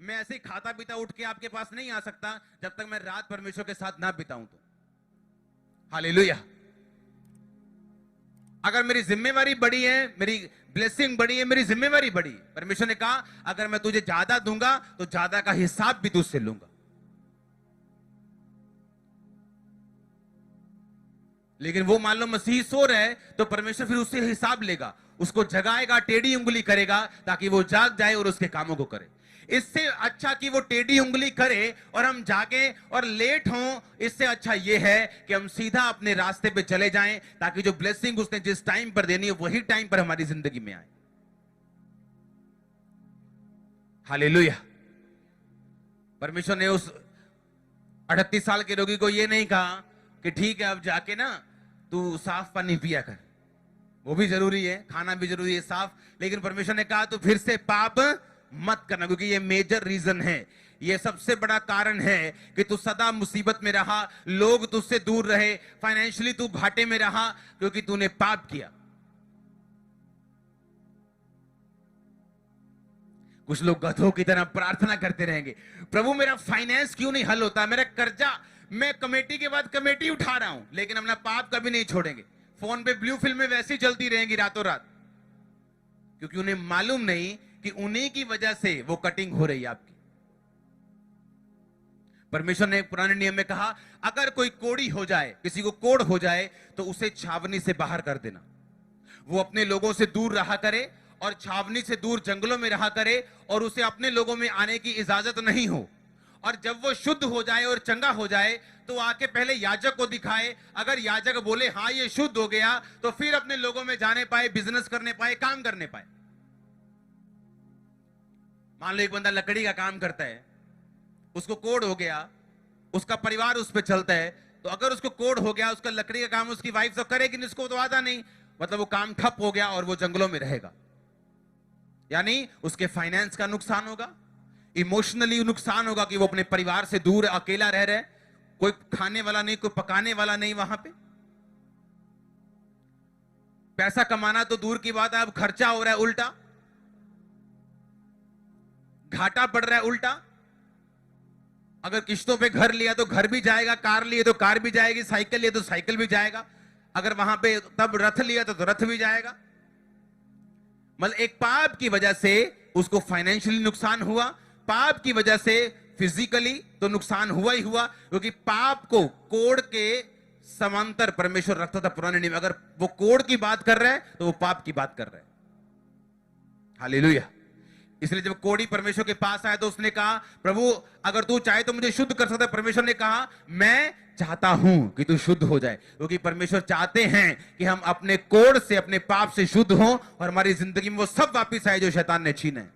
मैं ऐसे ही खाता पीता उठ के आपके पास नहीं आ सकता जब तक मैं रात परमेश्वर के साथ ना बिताऊं तो। हालेलुया। अगर मेरी जिम्मेवारी बड़ी है, मेरी ब्लेसिंग बड़ी है, मेरी जिम्मेवारी बड़ी है, परमेश्वर ने कहा अगर मैं तुझे ज्यादा दूंगा तो ज्यादा का हिसाब भी तुझसे लूंगा। लेकिन वो मान लो मसीह सो रहा है तो परमेश्वर फिर उससे हिसाब लेगा, उसको जगाएगा, टेढ़ी उंगली करेगा ताकि वो जाग जाए और उसके कामों को करे। इससे अच्छा कि वो टेढ़ी उंगली करे और हम जागे और लेट हों, इससे अच्छा ये है कि हम सीधा अपने रास्ते पे चले जाएं ताकि जो ब्लेसिंग उसने जिस टाइम पर देनी है वही टाइम पर हमारी जिंदगी में आए। हालेलुया। परमेश्वर ने उस 38 साल के रोगी को ये नहीं कहा कि ठीक है अब जाके ना तू साफ पानी पिया कर, वो भी जरूरी है, खाना भी जरूरी है साफ, लेकिन परमेश्वर ने कहा तू फिर से पाप मत करना, क्योंकि ये मेजर रीजन है, ये सबसे बड़ा कारण है कि तू सदा मुसीबत में रहा, लोग तुझसे दूर रहे, फाइनेंशियली तू घाटे में रहा क्योंकि तूने पाप किया। कुछ लोग गधों की तरह प्रार्थना करते रहेंगे, प्रभु मेरा फाइनेंस क्यों नहीं हल होता, मेरा कर्जा, मैं कमेटी के बाद कमेटी उठा रहा हूं लेकिन अपना पाप कभी नहीं छोड़ेंगे। फोन पे ब्लू फिल्में वैसी चलती रहेंगी रातों रात, क्योंकि उन्हें मालूम नहीं कि उन्हीं की वजह से वो कटिंग हो रही है आपकी। परमेश्वर ने पुराने नियम में कहा अगर कोई कोड़ी हो जाए, किसी को कोड़ हो जाए तो उसे छावनी से बाहर कर देना, वो अपने लोगों से दूर रहा करे और छावनी से दूर जंगलों में रहा करे और उसे अपने लोगों में आने की इजाजत नहीं हो। और जब वो शुद्ध हो जाए और चंगा हो जाए तो आके पहले याजक को दिखाए, अगर याजक बोले हाँ ये शुद्ध हो गया तो फिर अपने लोगों में जाने पाए, बिजनेस करने पाए, काम करने पाए। मान लो एक बंदा लकड़ी का काम करता है, उसको कोड़ हो गया, उसका परिवार उस पर चलता है, तो अगर उसको कोड़ हो गया, उसका लकड़ी का काम उसकी वाइफ तो करेगी, उसको तो आता नहीं, मतलब वो काम ठप हो गया और वो जंगलों में रहेगा। यानी उसके फाइनेंस का नुकसान होगा, इमोशनली नुकसान होगा कि वो अपने परिवार से दूर अकेला रह रहे, कोई खाने वाला नहीं, कोई पकाने वाला नहीं वहां पे। पैसा कमाना तो दूर की बात है, अब खर्चा हो रहा है उल्टा, घाटा बढ़ रहा है उल्टा। अगर किश्तों पे घर लिया तो घर भी जाएगा, कार लिए तो कार भी जाएगी, साइकिल लिए तो साइकिल भी जाएगा, अगर वहां पे तब रथ लिया तो रथ भी जाएगा। मतलब एक पाप की वजह से उसको फाइनेंशियली नुकसान हुआ, पाप की वजह से फिजिकली तो नुकसान हुआ ही हुआ, क्योंकि पाप को कोड़ के समांतर परमेश्वर रखता था पुराने नियम में। अगर वो कोड़ की बात कर रहा है तो वो पाप की बात कर रहा है। हालेलुया। इसलिए जब कोड़ी परमेश्वर के पास आया तो उसने कहा प्रभु अगर तू चाहे तो मुझे शुद्ध कर सकता है। परमेश्वर ने कहा मैं चाहता हूं कि तू शुद्ध हो जाए, क्योंकि परमेश्वर चाहते हैं कि हम अपने कोड़ से, अपने पाप से शुद्ध हों और हमारी जिंदगी में वो सब वापिस आए जो शैतान ने छीने।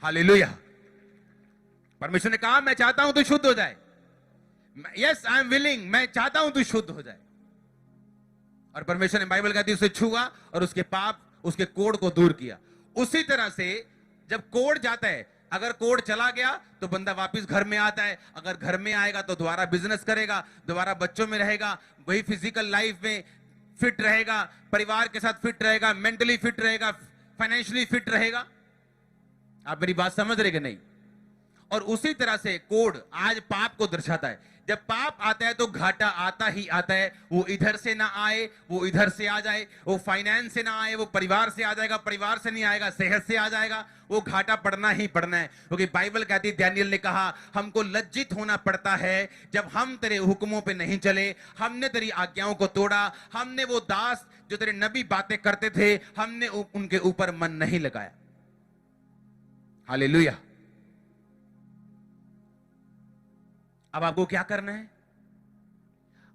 हालेलुया। परमेश्वर ने कहा मैं चाहता हूं तू शुद्ध हो जाए, यस आई एम विलिंग, मैं चाहता हूं तू शुद्ध हो जाए। और परमेश्वर ने, बाइबल कहती है, उसे छुआ और उसके पाप, उसके कोड़ को दूर किया। उसी तरह से जब कोड़ जाता है, अगर कोड़ चला गया तो बंदा वापस घर में आता है, अगर घर में आएगा तो दोबारा बिजनेस करेगा, दोबारा बच्चों में रहेगा, वही फिजिकल लाइफ में फिट रहेगा, परिवार के साथ फिट रहेगा, मेंटली फिट रहेगा, फाइनेंशियली फिट रहेगा। आप मेरी बात समझ रहे कि नहीं? और उसी तरह से कोड आज पाप को दर्शाता है। जब पाप आता है तो घाटा आता ही आता है, वो इधर से ना आए वो इधर से आ जाए, वो फाइनेंस से ना आए वो परिवार से आ जाएगा, परिवार से नहीं आएगा सेहत से आ जाएगा, वो घाटा पड़ना ही पड़ना है। क्योंकि बाइबल कहती है, दानियल ने कहा हमको लज्जित होना पड़ता है जब हम तेरे हुक्मों पे नहीं चले, हमने तेरी आज्ञाओं को तोड़ा, हमने वो दास जो तेरे नबी बातें करते थे हमने उनके ऊपर मन नहीं लगाया। हालेलुया। अब आपको क्या करना है?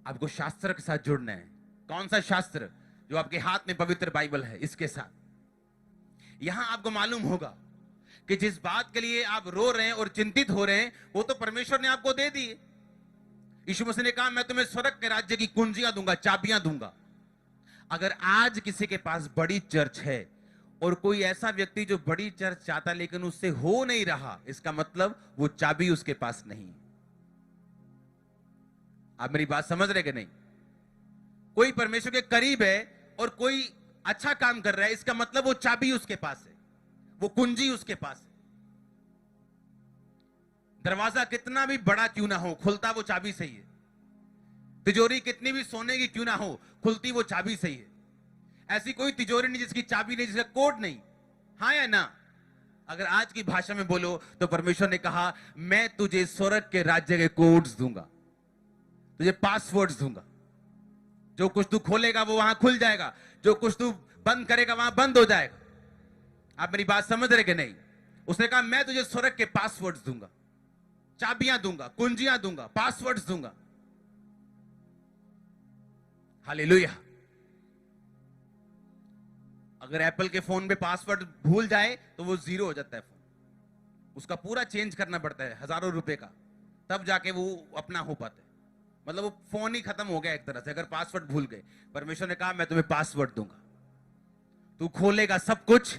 आपको शास्त्र के साथ जुड़ना है। कौन सा शास्त्र? जो आपके हाथ में पवित्र बाइबल है, इसके साथ। यहां आपको मालूम होगा कि जिस बात के लिए आप रो रहे हैं और चिंतित हो रहे हैं वो तो परमेश्वर ने आपको दे दी। यीशु मसीह ने कहा मैं तुम्हें स्वर्ग के राज्य की कुंजियां दूंगा, चाबियां दूंगा। अगर आज किसी के पास बड़ी चर्च है और कोई ऐसा व्यक्ति जो बड़ी चर्च चाहता लेकिन उससे हो नहीं रहा, इसका मतलब वो चाबी उसके पास नहीं। आप मेरी बात समझ रहे कि नहीं? कोई परमेश्वर के करीब है और कोई अच्छा काम कर रहा है, इसका मतलब वो चाबी उसके पास है, वो कुंजी उसके पास है। दरवाजा कितना भी बड़ा क्यों ना हो, खुलता वो चाबी से ही है। तिजोरी कितनी भी सोने की क्यों ना हो, खुलती वो चाबी से ही है। ऐसी कोई तिजोरी नहीं जिसकी चाबी नहीं, जिसका कोड नहीं। हाँ या ना? अगर आज की भाषा में बोलो तो परमेश्वर ने कहा, मैं तुझे स्वर्ग के राज्य के कोड्स दूंगा, तुझे पासवर्ड्स दूंगा। जो कुछ तू खोलेगा वो वहां खुल जाएगा, जो कुछ तू बंद करेगा वहां बंद हो जाएगा। आप मेरी बात समझ रहे कि नहीं? उसने कहा, मैं तुझे स्वर्ग के पासवर्ड्स दूंगा, चाबियां दूंगा, कुंजियां दूंगा, पासवर्ड्स दूंगा। हालेलुया। अगर एप्पल के फोन में पासवर्ड भूल जाए तो वो जीरो हो जाता है फोन, उसका पूरा चेंज करना पड़ता है हजारों रुपए का, तब जाके वो अपना हो पाता है। मतलब वो फोन ही खत्म हो गया एक तरह से, अगर पासवर्ड भूल गए। परमेश्वर ने कहा, मैं तुम्हें पासवर्ड दूंगा, तू खोलेगा सब कुछ,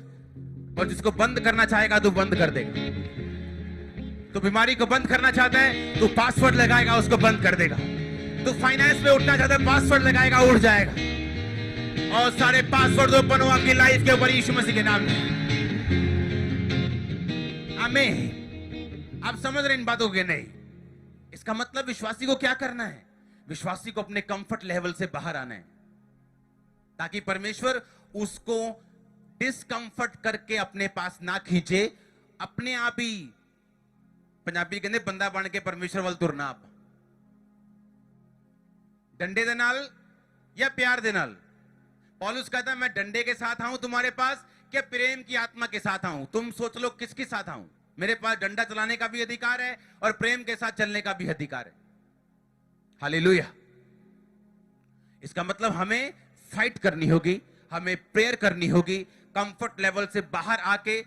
और जिसको बंद करना चाहेगा तू बंद कर देगा। तो बीमारी को बंद करना चाहता है, तू पासवर्ड लगाएगा, उसको बंद कर देगा। तू फाइनेंस में उठना चाहता है, पासवर्ड लगाएगा, उठ जाएगा। और सारे पासवर्ड ओपन हो आपकी लाइफ के ऊपर यीशु मसीह के नाम में। आमीन। आप समझ रहे इन बातों के नहीं? इसका मतलब विश्वासी को क्या करना है? विश्वासी को अपने कंफर्ट लेवल से बाहर आना है, ताकि परमेश्वर उसको डिस्कंफर्ट करके अपने पास ना खींचे। अपने आप ही, पंजाबी कहते बंदा बन के परमेश्वर वाल तुरना। आप डंडे दे नाल या प्यार दे नाल? पौलुस कहता है, मैं डंडे के साथ आऊं तुम्हारे पास, क्या प्रेम की आत्मा के साथ आऊं? तुम सोच लो किसके साथ आऊं। मेरे पास डंडा चलाने का भी अधिकार है और प्रेम के साथ चलने का भी अधिकार है। हालेलुया। इसका मतलब हमें फाइट करनी होगी, हमें प्रेयर करनी होगी, कंफर्ट लेवल से बाहर आके